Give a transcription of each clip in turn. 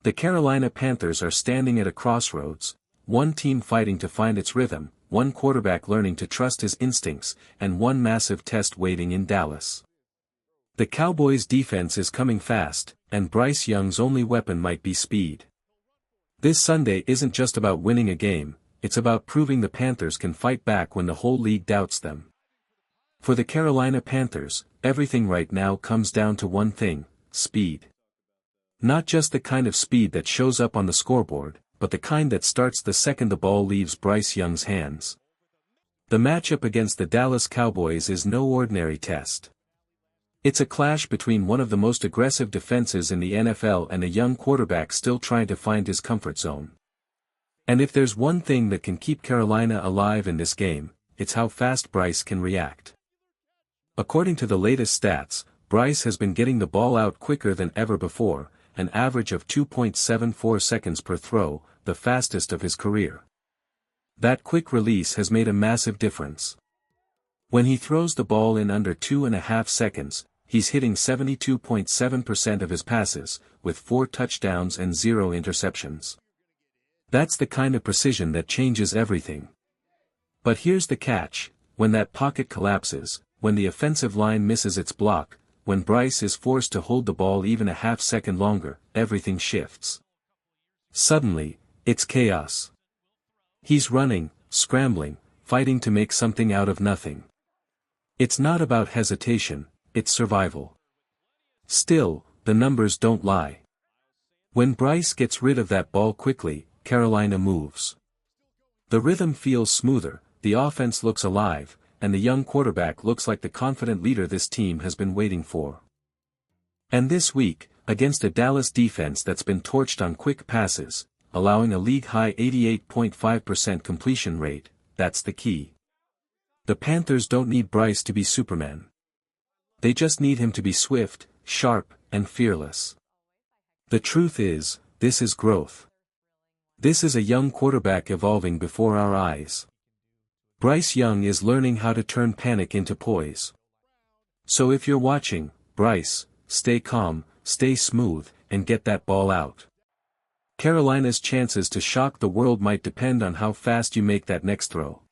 The Carolina Panthers are standing at a crossroads, one team fighting to find its rhythm, one quarterback learning to trust his instincts, and one massive test waiting in Dallas. The Cowboys' defense is coming fast, and Bryce Young's only weapon might be speed. This Sunday isn't just about winning a game, it's about proving the Panthers can fight back when the whole league doubts them. For the Carolina Panthers, everything right now comes down to one thing: speed. Not just the kind of speed that shows up on the scoreboard, but the kind that starts the second the ball leaves Bryce Young's hands. The matchup against the Dallas Cowboys is no ordinary test. It's a clash between one of the most aggressive defenses in the NFL and a young quarterback still trying to find his comfort zone. And if there's one thing that can keep Carolina alive in this game, it's how fast Bryce can react. According to the latest stats, Bryce has been getting the ball out quicker than ever before, an average of 2.74 seconds per throw, the fastest of his career. That quick release has made a massive difference. When he throws the ball in under 2.5 seconds, he's hitting 72.7% of his passes, with 4 touchdowns and 0 interceptions. That's the kind of precision that changes everything. But here's the catch: when that pocket collapses, when the offensive line misses its block, when Bryce is forced to hold the ball even a half second longer, everything shifts. Suddenly, it's chaos. He's running, scrambling, fighting to make something out of nothing. It's not about hesitation, it's survival. Still, the numbers don't lie. When Bryce gets rid of that ball quickly, Carolina moves. The rhythm feels smoother, the offense looks alive, and the young quarterback looks like the confident leader this team has been waiting for. And this week, against a Dallas defense that's been torched on quick passes, allowing a league-high 88.5% completion rate, that's the key. The Panthers don't need Bryce to be Superman. They just need him to be swift, sharp, and fearless. The truth is, this is growth. This is a young quarterback evolving before our eyes. Bryce Young is learning how to turn panic into poise. So if you're watching, Bryce, stay calm, stay smooth, and get that ball out. Carolina's chances to shock the world might depend on how fast you make that next throw.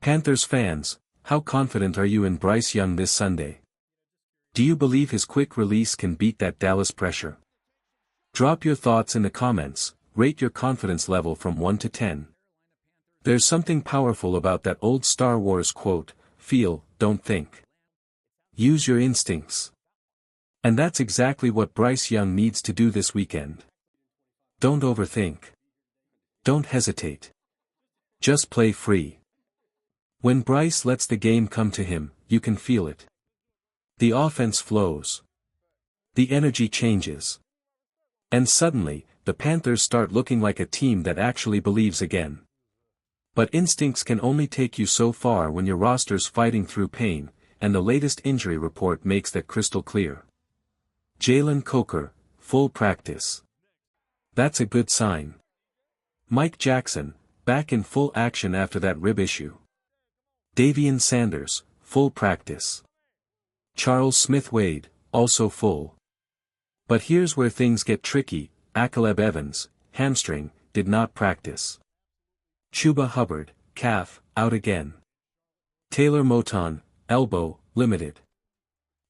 Panthers fans, how confident are you in Bryce Young this Sunday? Do you believe his quick release can beat that Dallas pressure? Drop your thoughts in the comments, rate your confidence level from 1 to 10. There's something powerful about that old Star Wars quote: feel, don't think. Use your instincts. And that's exactly what Bryce Young needs to do this weekend. Don't overthink. Don't hesitate. Just play free. When Bryce lets the game come to him, you can feel it. The offense flows. The energy changes. And suddenly, the Panthers start looking like a team that actually believes again. But instincts can only take you so far when your roster's fighting through pain, and the latest injury report makes that crystal clear. Jalen Coker, full practice. That's a good sign. Mike Jackson, back in full action after that rib issue. Davian Sanders, full practice. Charles Smith-Wade, also full. But here's where things get tricky: Caleb Evans, hamstring, did not practice. Chuba Hubbard, calf, out again. Taylor Moton, elbow, limited.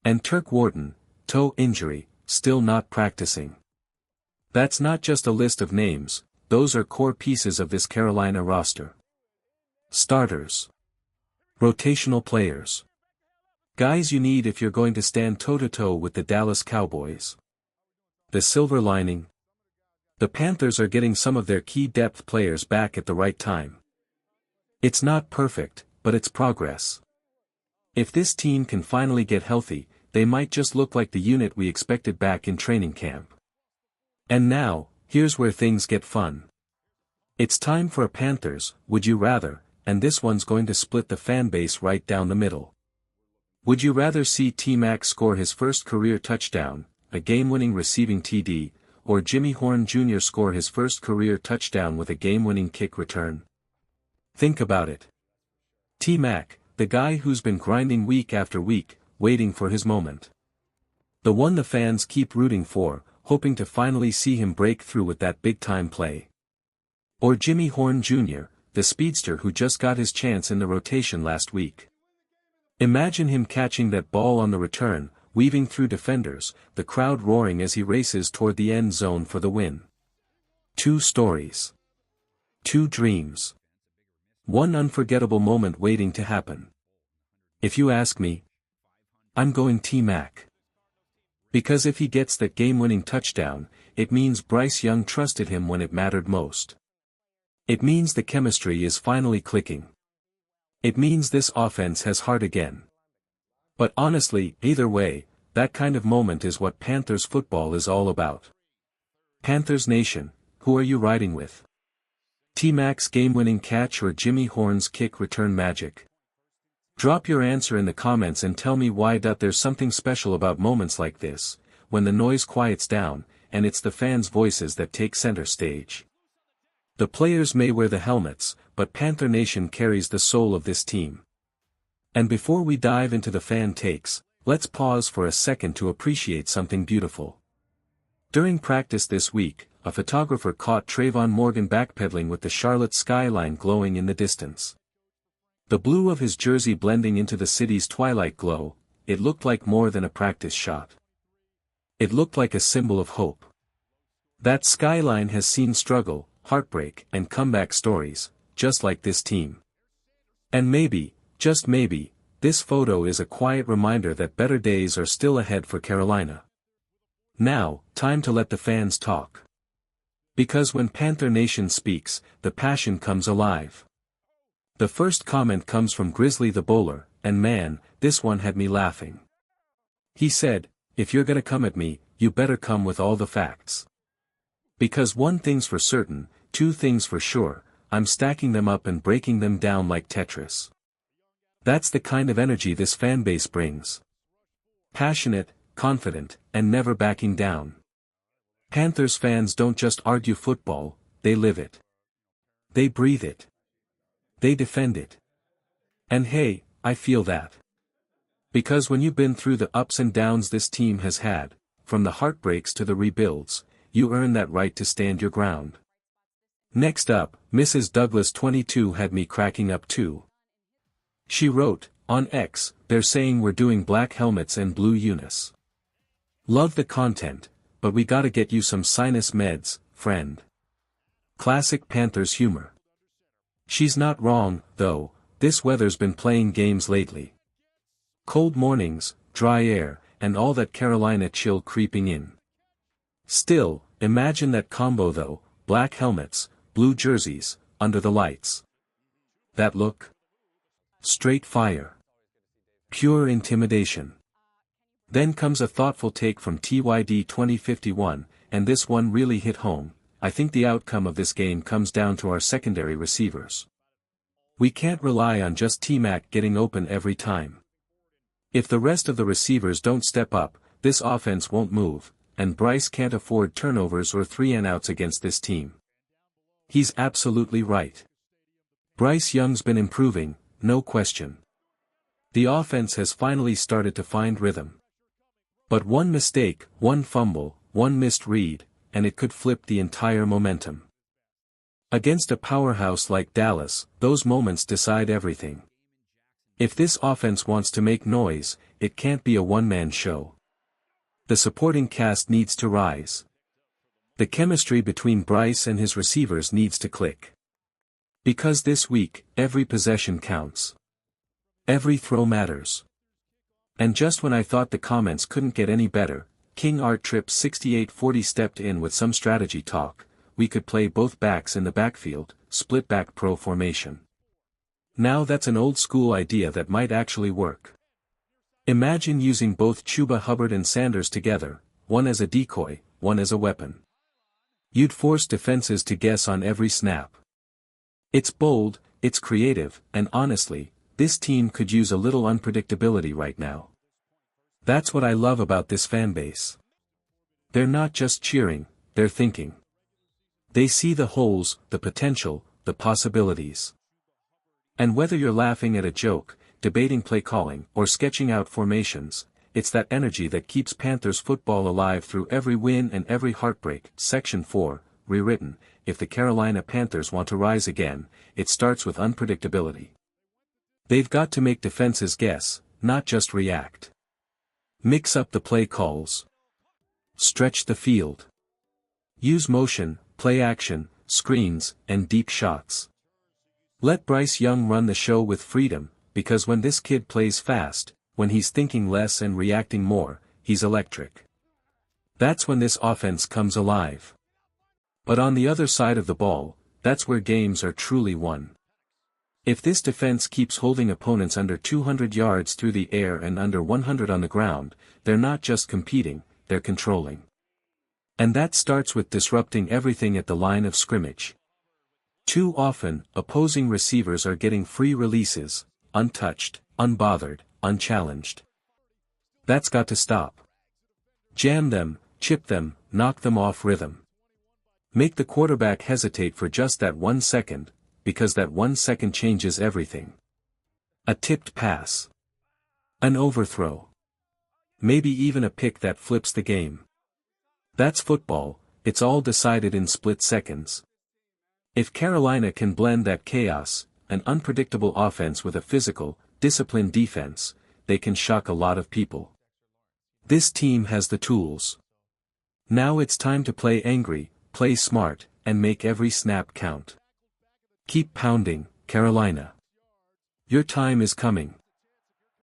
And Turk Wharton, toe injury, still not practicing. That's not just a list of names, those are core pieces of this Carolina roster. Starters. Rotational players. Guys you need if you're going to stand toe-to-toe with the Dallas Cowboys. The silver lining? The Panthers are getting some of their key depth players back at the right time. It's not perfect, but it's progress. If this team can finally get healthy, they might just look like the unit we expected back in training camp. And now, here's where things get fun. It's time for a Panthers, would you rather, and this one's going to split the fan base right down the middle. Would you rather see T-Mac score his first career touchdown, a game-winning receiving TD, or Jimmy Horn Jr. score his first career touchdown with a game-winning kick return? Think about it. T-Mac, the guy who's been grinding week after week, waiting for his moment. The one the fans keep rooting for, hoping to finally see him break through with that big-time play. Or Jimmy Horn Jr., the speedster who just got his chance in the rotation last week. Imagine him catching that ball on the return, weaving through defenders, the crowd roaring as he races toward the end zone for the win. 2 stories. 2 dreams. 1 unforgettable moment waiting to happen. If you ask me, I'm going T-Mac. Because if he gets that game-winning touchdown, it means Bryce Young trusted him when it mattered most. It means the chemistry is finally clicking. It means this offense has heart again. But honestly, either way, that kind of moment is what Panthers football is all about. Panthers Nation, who are you riding with? T-Mac's game-winning catch or Jimmy Horn's kick return magic? Drop your answer in the comments and tell me why. There's something special about moments like this, when the noise quiets down, and it's the fans' voices that take center stage. The players may wear the helmets, but Panther Nation carries the soul of this team. And before we dive into the fan takes, let's pause for a second to appreciate something beautiful. During practice this week, a photographer caught Trayvon Morgan backpedaling with the Charlotte skyline glowing in the distance. The blue of his jersey blending into the city's twilight glow, it looked like more than a practice shot. It looked like a symbol of hope. That skyline has seen struggle, heartbreak, and comeback stories, just like this team. And maybe, just maybe, this photo is a quiet reminder that better days are still ahead for Carolina. Now, time to let the fans talk. Because when Panther Nation speaks, the passion comes alive. The first comment comes from Grizzly the Bowler, and man, this one had me laughing. He said, "If you're gonna come at me, you better come with all the facts. Because 1 thing's for certain, 2 things for sure, I'm stacking them up and breaking them down like Tetris." That's the kind of energy this fanbase brings. Passionate, confident, and never backing down. Panthers fans don't just argue football, they live it. They breathe it. They defend it. And hey, I feel that. Because when you've been through the ups and downs this team has had, from the heartbreaks to the rebuilds, you earn that right to stand your ground. Next up, Mrs. Douglas 22 had me cracking up too. She wrote, on X, they're saying we're doing black helmets and blue unis. Love the content, but we gotta get you some sinus meds, friend. Classic Panthers humor. She's not wrong, though, this weather's been playing games lately. Cold mornings, dry air, and all that Carolina chill creeping in. Still, imagine that combo though, black helmets, blue jerseys, under the lights. That look? Straight fire. Pure intimidation. Then comes a thoughtful take from TYD 2051, and this one really hit home. I think the outcome of this game comes down to our secondary receivers. We can't rely on just T-Mac getting open every time. If the rest of the receivers don't step up, this offense won't move, and Bryce can't afford turnovers or 3-and-outs against this team. He's absolutely right. Bryce Young's been improving, no question. The offense has finally started to find rhythm. But 1 mistake, 1 fumble, 1 missed read, and it could flip the entire momentum. Against a powerhouse like Dallas, those moments decide everything. If this offense wants to make noise, it can't be a one-man show. The supporting cast needs to rise. The chemistry between Bryce and his receivers needs to click. Because this week, every possession counts. Every throw matters. And just when I thought the comments couldn't get any better, King Art Trip 6840 stepped in with some strategy talk. We could play both backs in the backfield, split back pro formation. Now that's an old school idea that might actually work. Imagine using both Chuba Hubbard and Sanders together, one as a decoy, one as a weapon. You'd force defenses to guess on every snap. It's bold, it's creative, and honestly, this team could use a little unpredictability right now. That's what I love about this fanbase. They're not just cheering, they're thinking. They see the holes, the potential, the possibilities. And whether you're laughing at a joke, debating play calling, or sketching out formations, it's that energy that keeps Panthers football alive through every win and every heartbreak. Section 4, rewritten, if the Carolina Panthers want to rise again, it starts with unpredictability. They've got to make defenses guess, not just react. Mix up the play calls. Stretch the field. Use motion, play action, screens, and deep shots. Let Bryce Young run the show with freedom, because when this kid plays fast, when he's thinking less and reacting more, he's electric. That's when this offense comes alive. But on the other side of the ball, that's where games are truly won. If this defense keeps holding opponents under 200 yards through the air and under 100 on the ground, they're not just competing, they're controlling. And that starts with disrupting everything at the line of scrimmage. Too often, opposing receivers are getting free releases, untouched, unbothered, unchallenged. That's got to stop. Jam them, chip them, knock them off rhythm. Make the quarterback hesitate for just that 1 second, because that 1 second changes everything. A tipped pass. An overthrow. Maybe even a pick that flips the game. That's football, it's all decided in split seconds. If Carolina can blend that chaos, an unpredictable offense with a physical, disciplined defense, they can shock a lot of people. This team has the tools. Now it's time to play angry, play smart, and make every snap count. Keep pounding, Carolina. Your time is coming.